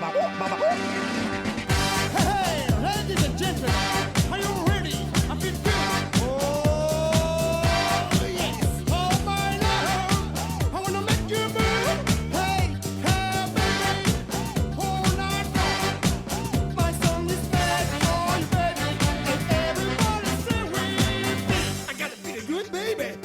Hey, ladies and gentlemen, are you ready? I feel good. Oh, yes. Oh, my love, I wanna make you move. Hey, hey, baby, all night long. My song is bad for you, baby, and everybody say with me. I gotta feel good, baby.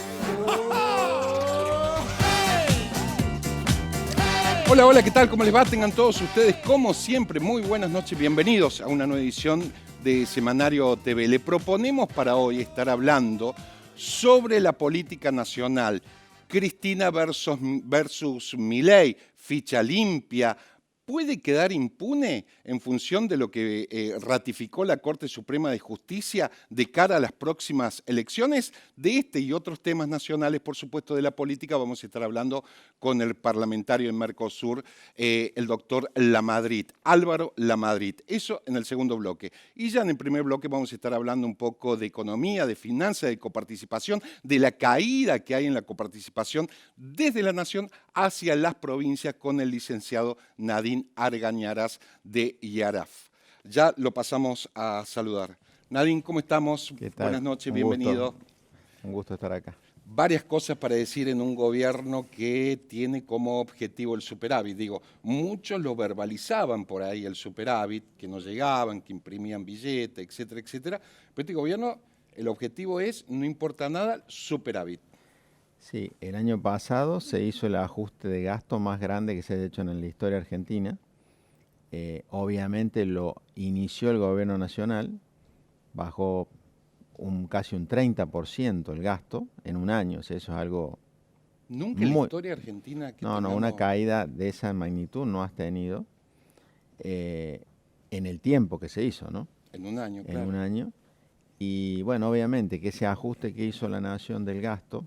Hola, hola, ¿qué tal? ¿Cómo les va? Tengan todos ustedes, como siempre, muy buenas noches. Bienvenidos a una nueva edición de Semanario TV. Le proponemos para hoy estar hablando sobre la política nacional. Cristina versus Milei, ficha limpia. ¿Puede quedar impune en función de lo que ratificó la Corte Suprema de Justicia de cara a las próximas elecciones? De este y otros temas nacionales, por supuesto, de la política, vamos a estar hablando con el parlamentario en Mercosur, el doctor Lamadrid, Álvaro Lamadrid. Eso en el segundo bloque. Y ya en el primer bloque vamos a estar hablando un poco de economía, de finanzas, de coparticipación, de la caída que hay en la coparticipación desde la nación hacia las provincias con el licenciado Nadine Argañarás de IARAF. Ya lo pasamos a saludar. Nadine, ¿cómo estamos? ¿Qué tal? Buenas noches, Un bienvenido. Un gusto estar acá. Varias cosas para decir en un gobierno que tiene como objetivo el superávit. Digo, muchos lo verbalizaban por ahí, el superávit, que no llegaban, que imprimían billetes, etcétera, etcétera. Pero este gobierno, el objetivo es, no importa nada, superávit. Sí, el año pasado se hizo el ajuste de gasto más grande que se ha hecho en la historia argentina. Obviamente lo inició el gobierno nacional, bajó casi un 30% el gasto en un año. O sea, eso es algo... Nunca en la historia argentina... una caída de esa magnitud no has tenido en el tiempo que se hizo, ¿no? En un año, claro. En un año. Y bueno, obviamente que ese ajuste que hizo la nación del gasto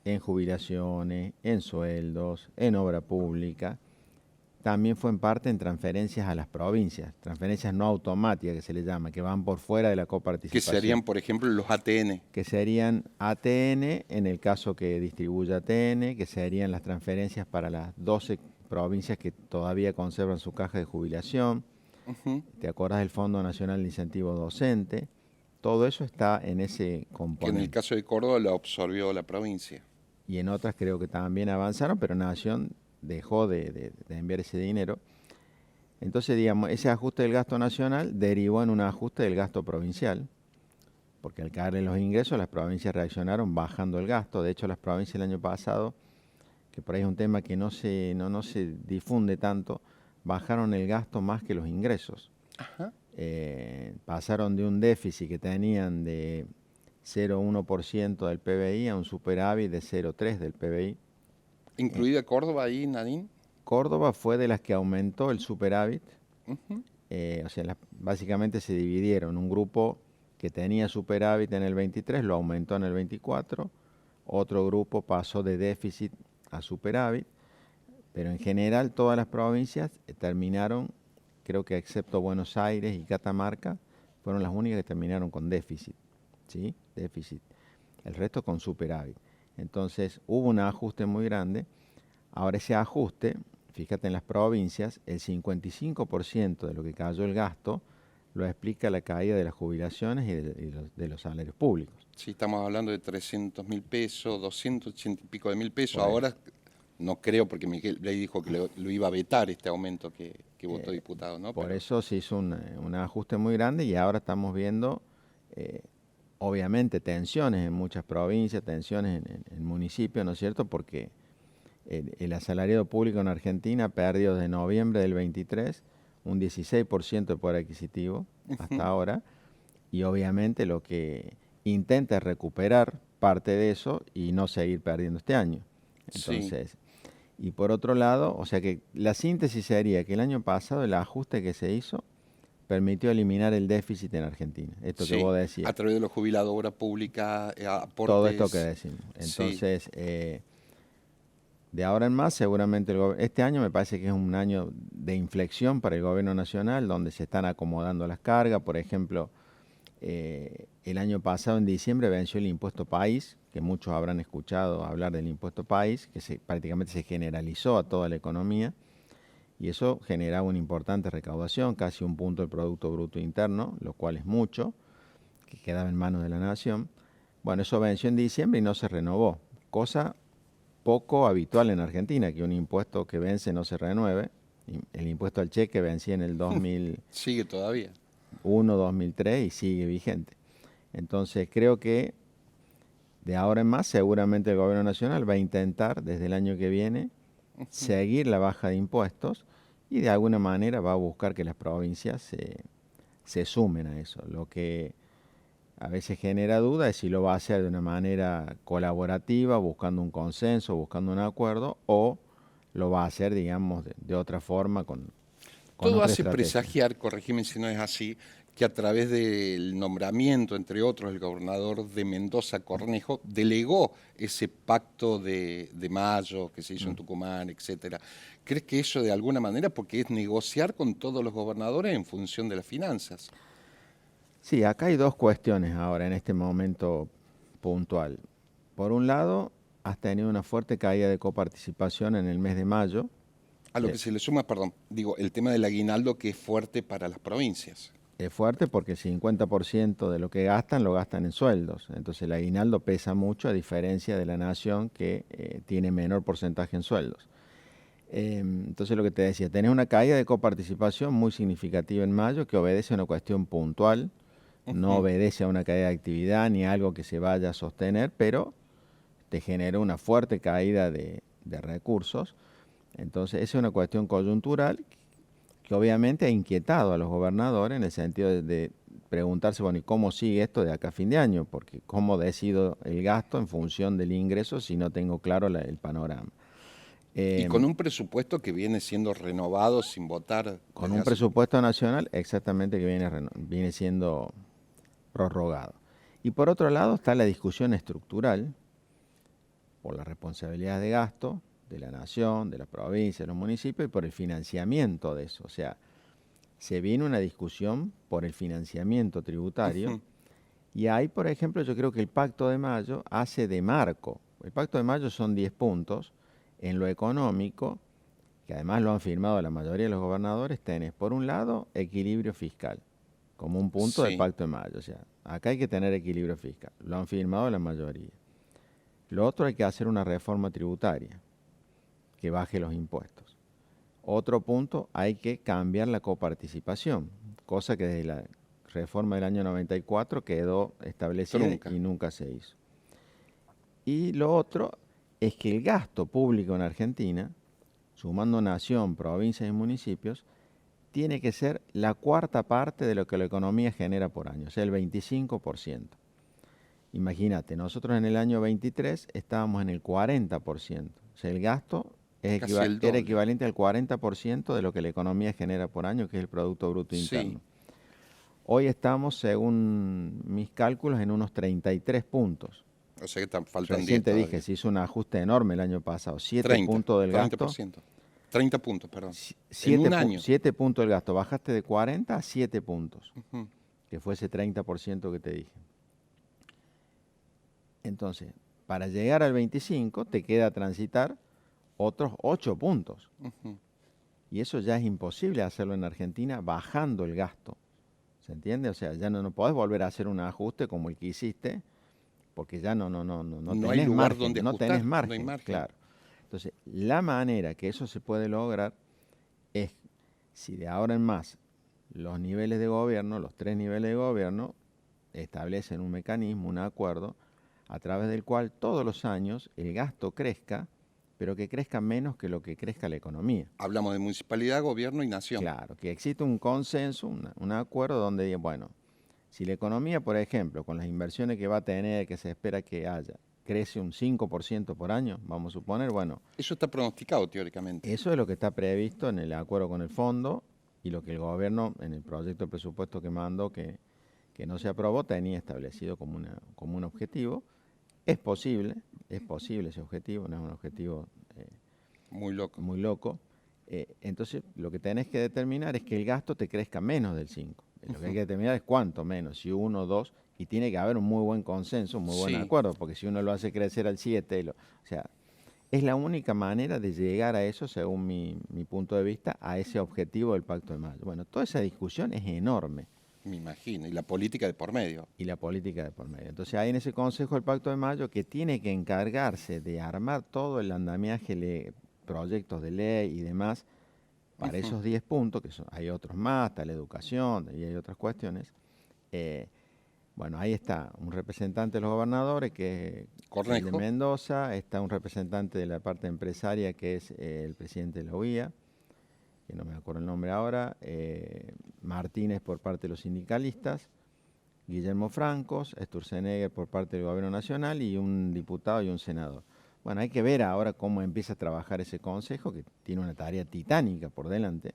en jubilaciones, en sueldos, en obra pública, también fue en parte en transferencias a las provincias, transferencias no automáticas que se le llama, que van por fuera de la coparticipación. Que serían, por ejemplo, los ATN. Que serían ATN, en el caso que distribuye ATN, que serían las transferencias para las 12 provincias que todavía conservan su caja de jubilación. ¿Te acuerdas del Fondo Nacional de Incentivo Docente? Todo eso está en ese componente. Que en el caso de Córdoba lo absorbió la provincia. Y en otras creo que también avanzaron, pero Nación dejó de enviar ese dinero. Entonces, digamos, ese ajuste del gasto nacional derivó en un ajuste del gasto provincial, porque al caerle los ingresos, las provincias reaccionaron bajando el gasto. De hecho, las provincias el año pasado, que por ahí es un tema que no se difunde tanto, bajaron el gasto más que los ingresos. Ajá. Pasaron de un déficit que tenían de 0,1% del PBI a un superávit de 0,3% del PBI. ¿Incluida Córdoba ahí, Nadine? Córdoba fue de las que aumentó el superávit. O sea, básicamente se dividieron. Un grupo que tenía superávit en el 23 lo aumentó en el 24. Otro grupo pasó de déficit a superávit. Pero en general todas las provincias terminaron, creo que excepto Buenos Aires y Catamarca, fueron las únicas que terminaron con déficit. ¿Sí? Déficit. El resto con superávit. Entonces hubo un ajuste muy grande. Ahora ese ajuste, fíjate en las provincias, el 55% de lo que cayó el gasto lo explica la caída de las jubilaciones y de los salarios públicos. Sí, estamos hablando de 300.000 pesos, 280 y pico de mil pesos. Bueno. Ahora no creo, porque Miguel Blay dijo que lo iba a vetar este aumento que votó diputado, ¿no? Por eso se hizo un ajuste muy grande y ahora estamos viendo... obviamente tensiones en muchas provincias, tensiones en municipios, ¿no es cierto? Porque el asalariado público en Argentina perdió desde noviembre del 23 un 16% de poder adquisitivo hasta ahora, y obviamente lo que intenta es recuperar parte de eso y no seguir perdiendo este año. Entonces, y por otro lado, o sea que la síntesis sería que el año pasado el ajuste que se hizo permitió eliminar el déficit en Argentina. Esto que vos decías. A través de los jubilados, obra pública, aportes. Todo esto que decimos. Entonces, de ahora en más, seguramente este año me parece que es un año de inflexión para el gobierno nacional, donde se están acomodando las cargas. Por ejemplo, el año pasado, en diciembre, venció el impuesto país, que muchos habrán escuchado hablar del impuesto país, que prácticamente se generalizó a toda la economía. Y eso generaba una importante recaudación, casi 1 punto del Producto Bruto Interno, lo cual es mucho, que quedaba en manos de la nación. Bueno, eso venció en diciembre y no se renovó, cosa poco habitual en Argentina, que un impuesto que vence no se renueve. El impuesto al cheque vencía en el 2001, Sigue todavía. 2003 y sigue vigente. Entonces creo que de ahora en más seguramente el gobierno nacional va a intentar desde el año que viene seguir la baja de impuestos y de alguna manera va a buscar que las provincias se sumen a eso. Lo que a veces genera duda es si lo va a hacer de una manera colaborativa, buscando un consenso, buscando un acuerdo, o lo va a hacer, digamos, de otra forma con Todo otra hace estrategia. presagiar, corregime si no es así, que a través del nombramiento, entre otros, el gobernador de Mendoza, Cornejo, delegó ese pacto de mayo que se hizo en Tucumán, etcétera. ¿Crees que eso de alguna manera, porque es negociar con todos los gobernadores en función de las finanzas? Sí, acá hay dos cuestiones ahora en este momento puntual. Por un lado, has tenido una fuerte caída de coparticipación en el mes de mayo. A lo que se le suma, perdón, digo, el tema del aguinaldo que es fuerte para las provincias. Es fuerte porque el 50% de lo que gastan lo gastan en sueldos. Entonces el aguinaldo pesa mucho a diferencia de la nación que tiene menor porcentaje en sueldos. Entonces lo que te decía, tenés una caída de coparticipación muy significativa en mayo que obedece a una cuestión puntual, no obedece a una caída de actividad ni a algo que se vaya a sostener, pero te generó una fuerte caída de recursos. Entonces esa es una cuestión coyuntural que obviamente ha inquietado a los gobernadores en el sentido de preguntarse, bueno, ¿y cómo sigue esto de acá a fin de año? Porque ¿cómo decido el gasto en función del ingreso si no tengo claro el panorama? Y con un presupuesto que viene siendo renovado sin votar. Con un presupuesto nacional exactamente que viene siendo prorrogado. Y por otro lado está la discusión estructural por la responsabilidad de gasto de la nación, de la provincia, de los municipios y por el financiamiento de eso. O sea, se viene una discusión por el financiamiento tributario y ahí, por ejemplo, yo creo que el Pacto de Mayo hace de marco. El Pacto de Mayo son 10 puntos. En lo económico, que además lo han firmado la mayoría de los gobernadores, tenés, por un lado, equilibrio fiscal, como un punto del Pacto de Mayo. O sea, acá hay que tener equilibrio fiscal. Lo han firmado la mayoría. Lo otro, hay que hacer una reforma tributaria que baje los impuestos. Otro punto, hay que cambiar la coparticipación, cosa que desde la reforma del año 94 quedó establecida y nunca se hizo. Y lo otro es que el gasto público en Argentina, sumando nación, provincias y municipios, tiene que ser la cuarta parte de lo que la economía genera por año, o sea, el 25%. Imagínate, nosotros en el año 23 estábamos en el 40%, o sea, el gasto era equivalente al 40% de lo que la economía genera por año, que es el Producto Bruto Interno. Sí. Hoy estamos, según mis cálculos, en unos 33 puntos. O sea que faltan 10. Recién te dije, se hizo un ajuste enorme el año pasado. 7 puntos del gasto. 30 puntos, perdón. En un año. 7 puntos del gasto. Bajaste de 40 a 7 puntos. Que fue ese 30% que te dije. Entonces, para llegar al 25 te queda transitar otros 8 puntos. Y eso ya es imposible hacerlo en Argentina bajando el gasto. ¿Se entiende? O sea, ya no podés volver a hacer un ajuste como el que hiciste, porque ya no tenés lugar margen, donde ajustar, tenés margen, no hay margen. Claro. Entonces, la manera que eso se puede lograr es, si de ahora en más los niveles de gobierno, los 3 niveles de gobierno, establecen un mecanismo, un acuerdo, a través del cual todos los años el gasto crezca, pero que crezca menos que lo que crezca la economía. Hablamos de municipalidad, gobierno y nación. Claro, que existe un consenso, un acuerdo donde, bueno, si la economía, por ejemplo, con las inversiones que va a tener, que se espera que haya, crece un 5% por año, vamos a suponer, bueno. Eso está pronosticado teóricamente. Eso es lo que está previsto en el acuerdo con el fondo y lo que el gobierno, en el proyecto de presupuesto que mandó, que no se aprobó, tenía establecido como un objetivo. Es posible ese objetivo, no es un objetivo muy loco. Entonces, lo que tenés que determinar es que el gasto te crezca menos del 5. Lo que hay que determinar es cuánto menos, si 1 o 2, y tiene que haber un muy buen consenso, un muy buen acuerdo, porque si uno lo hace crecer al 7, o sea, es la única manera de llegar a eso, según mi punto de vista, a ese objetivo del Pacto de Mayo. Bueno, toda esa discusión es enorme. Me imagino, y la política de por medio. Y la política de por medio. Entonces hay en ese Consejo del Pacto de Mayo que tiene que encargarse de armar todo el andamiaje, proyectos de ley y demás, para esos 10 puntos, que hay otros más, está la educación y hay otras cuestiones. Bueno, ahí está un representante de los gobernadores, que es el de Mendoza, está un representante de la parte empresaria, que es el presidente de la UIA, que no me acuerdo el nombre ahora, Martínez por parte de los sindicalistas, Guillermo Francos, Sturzenegger por parte del Gobierno Nacional y un diputado y un senador. Bueno, hay que ver ahora cómo empieza a trabajar ese consejo, que tiene una tarea titánica por delante.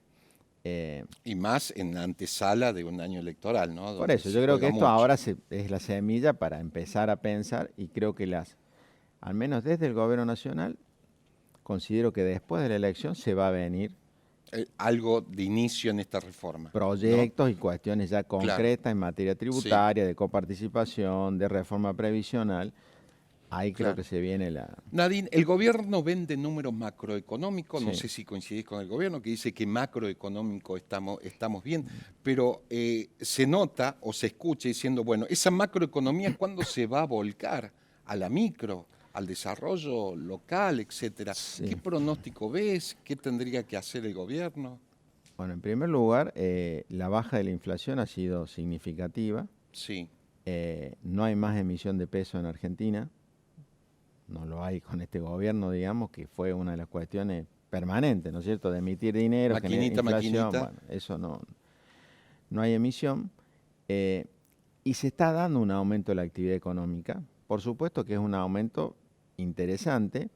Y más en la antesala de un año electoral, ¿no? Por eso, yo creo que esto ahora es la semilla para empezar a pensar, y creo que al menos desde el Gobierno Nacional, considero que después de la elección se va a venir algo de inicio en esta reforma. Proyectos, ¿no? Y cuestiones ya concretas en materia tributaria, de coparticipación, de reforma previsional. Ahí creo que se viene Nadine, el gobierno vende números macroeconómicos, no sé si coincidís con el gobierno, que dice que macroeconómico estamos bien, pero se nota o se escucha diciendo, bueno, esa macroeconomía, ¿cuándo se va a volcar a la micro, al desarrollo local, etcétera? ¿Qué pronóstico ves? ¿Qué tendría que hacer el gobierno? Bueno, en primer lugar, la baja de la inflación ha sido significativa. Sí. No hay más emisión de peso en Argentina. No lo hay con este gobierno, digamos, que fue una de las cuestiones permanentes, ¿no es cierto?, de emitir dinero, maquinita, inflación. Bueno, eso no hay emisión. Y se está dando un aumento de la actividad económica. Por supuesto que es un aumento interesante,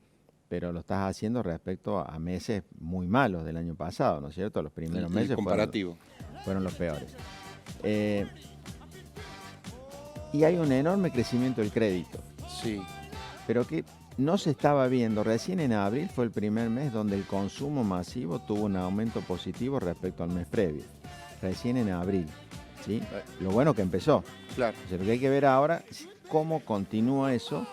pero lo estás haciendo respecto a meses muy malos del año pasado, ¿no es cierto? Los primeros meses fueron los peores. Y hay un enorme crecimiento del crédito. Sí. Pero que no se estaba viendo. Recién en abril fue el primer mes donde el consumo masivo tuvo un aumento positivo respecto al mes previo. Recién en abril, ¿sí? Lo bueno que empezó. Claro. O sea, lo que hay que ver ahora es cómo continúa eso,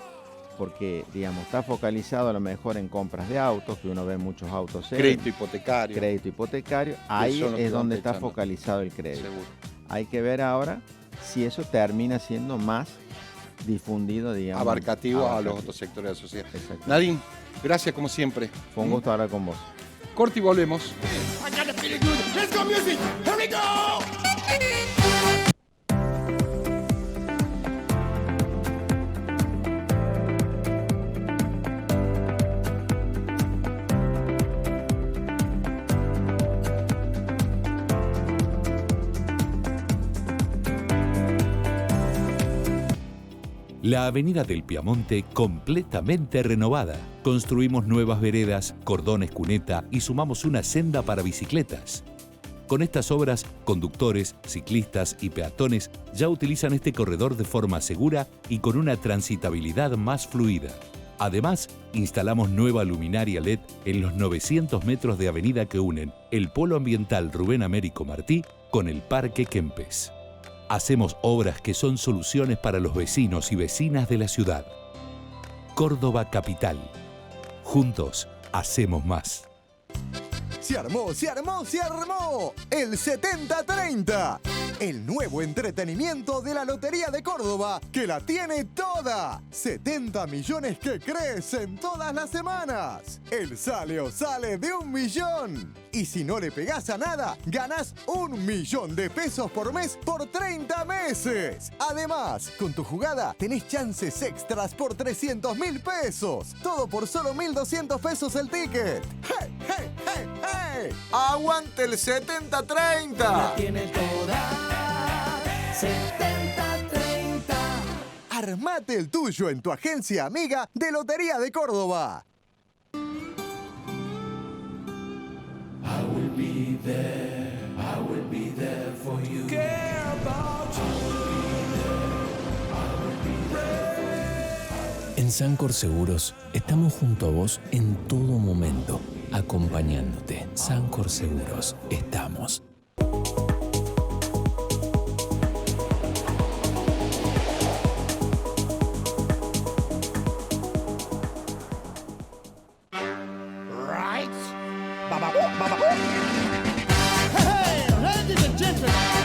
porque, digamos, está focalizado a lo mejor en compras de autos, que uno ve muchos autos. Crédito hipotecario. Crédito hipotecario. Ahí es donde está focalizado el crédito. Seguro. Hay que ver ahora si eso termina siendo más difundido, digamos. Abarcativo a los otros sectores de la sociedad. Nadine, gracias como siempre. Fue un gusto hablar con vos. Corte y volvemos. Let's go music. Here we go. La avenida del Piamonte completamente renovada. Construimos nuevas veredas, cordones cuneta y sumamos una senda para bicicletas. Con estas obras, conductores, ciclistas y peatones ya utilizan este corredor de forma segura y con una transitabilidad más fluida. Además, instalamos nueva luminaria LED en los 900 metros de avenida que unen el Polo Ambiental Rubén Américo Martí con el Parque Kempes. Hacemos obras que son soluciones para los vecinos y vecinas de la ciudad. Córdoba Capital. Juntos, hacemos más. Se armó, se armó, se armó. El 70-30. El nuevo entretenimiento de la Lotería de Córdoba, que la tiene toda. 70 millones que crecen todas las semanas. El sale o sale de 1 millón. Y si no le pegás a nada, ganás 1 millón de pesos por mes por 30 meses. Además, con tu jugada tenés chances extras por 300.000 pesos. Todo por solo 1.200 pesos el ticket. ¡Hey, hey, hey, hey! ¡Aguante el 70-30! La tiene toda. 70-30. Armate el tuyo en tu agencia amiga de Lotería de Córdoba. I will be there for you. Care about you. En Sancor Seguros estamos junto a vos en todo momento, acompañándote. Sancor Seguros, estamos. Hey, ladies and gentlemen,